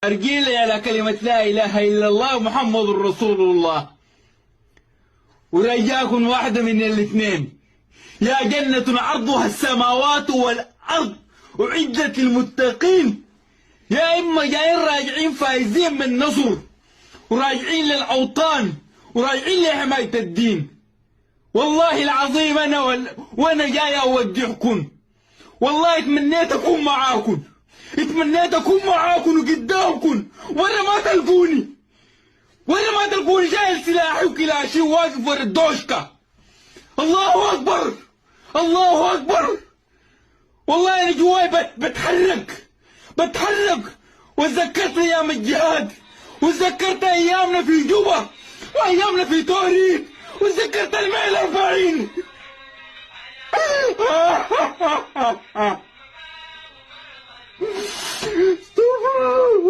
أرجيلي على كلمة لا إله إلا الله محمد رسول الله. ورجاكم واحدة من الاثنين، يا جنة عرضها السماوات والأرض أعدت للمتقين، يا إما جايين راجعين فايزين من نصر وراجعين للأوطان وراجعين لحماية الدين. والله العظيم وأنا جاي أودعكم، والله اتمنيت أكون معاكم، اتمنيت أكون معاكم وقدامكم، ولا ما تلقوني، ولا ما تلقوني شايل سلاحي وكلاشي وواقف ورا الدوشكة. الله أكبر، الله أكبر. والله أنا جواي بتحرك وتذكرت أيام الجهاد، وتذكرت أيامنا في جوبا وأيامنا في توريد، وتذكرت الماء الأربعين. استغفر الله.